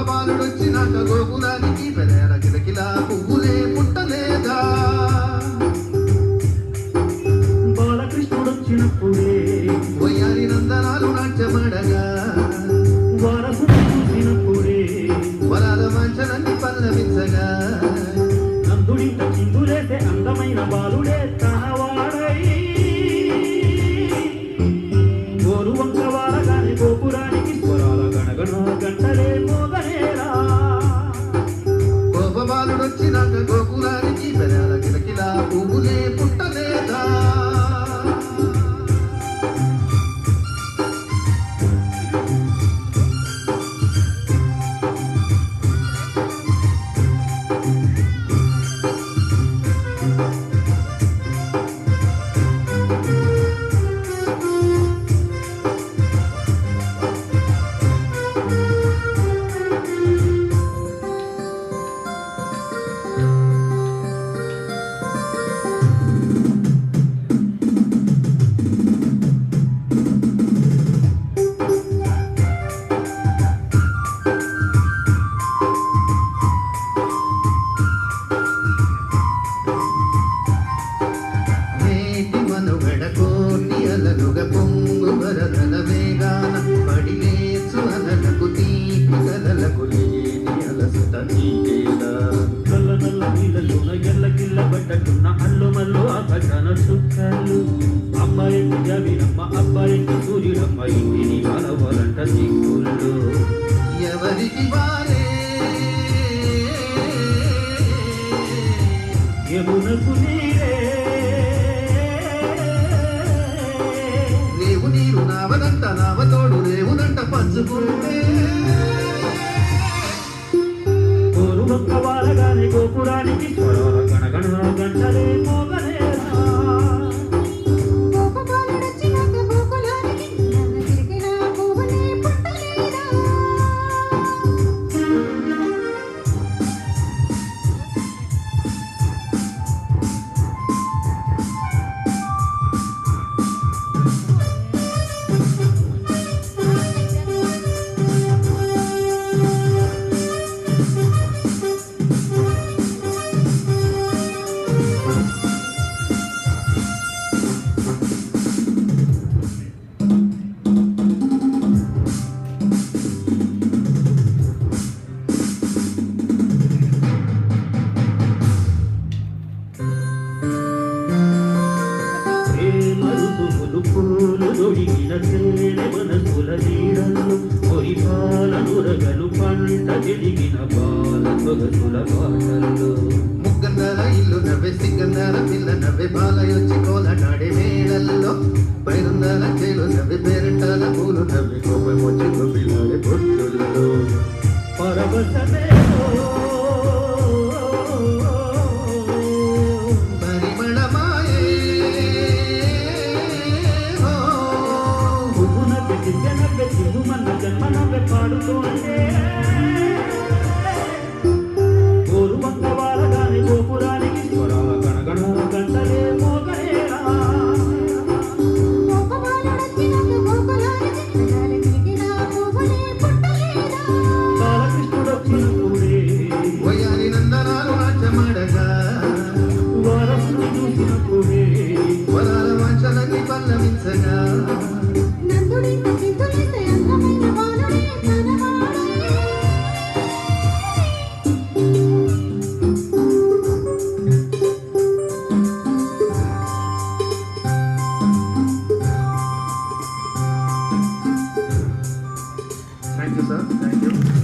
గోపబాలుడొచ్చినాక గోకులానికి పెదేల కిలకిలా పువ్వులే పుట్టలేదా బాలకృష్ణుడొచ్చినప్పుడే వయ్యారి నందనాలు నాట్యమడగా వారసుడు చూసినప్పుడే వరాల వాంఛలన్నీ పల్లవించగా నందుడింట చిందులేసే అందమైన బాలుడే తనవాడై గోరు వంక వారగానే గోపురానికి స్వరాల గణగణ గంటలే మోగనేరా గోపబాలుడొచ్చినాక గోకులానికి పెదేల కిలకిలా పువ్వులే పుట్టలేదా పొంగు వరదల వేగాన పడిలేచు అలలకు తీపి కలలకు లేని అలసట నీకేలా నల్ల నల్ల నీళ్ళలోన ఎల్లకిల్ల పడ్డట్టున్న అల్లు మల్లు ఆకాశాన చుక్కలు అమ్మాయికి జవినమ్మ అబ్బాయికి సూర్యుడమ్మ ఇంటిని కలవాలంట దిక్కుల్లో ఎవరికి వారే యమునకు నీరే నీరు నావదంట నావతోడు రేవుదంట పంచుకుంటే గోరు ఒక్క వారగానే గోపురానికి స్వరాల గణగణ గంటలే మోగనేరా పూలు దొడిగిన తేనె మనసుల నీడల్లో పొరిపాల నురగలు పంట చెడిగిన బాల సొగసుల పాటల్లో ముగ్గన్నర ఇల్లు నవ్వే సిగ్గన్నర పిల్ల నవ్వే బాలయొచ్చి కోలనాడే వేళల్లో పైరున్నర చేలు నవ్వే పేరంటాల పూలు నవ్వి కోపం వచ్చి గొప్పిలాడే పొట్టుల్లో పరవశమే పాడుతుంటే గోరు వంక వారగానే గోపురానికి స్వరాల గణగణ గంటలే మోగనేరా బాలకృష్ణుడొచ్చినప్పుడే వయ్యారి నందనాలు నాట్యమడగా వారసుడు చూసినప్పుడే వరాల వాంఛలన్నీ పల్లవించగా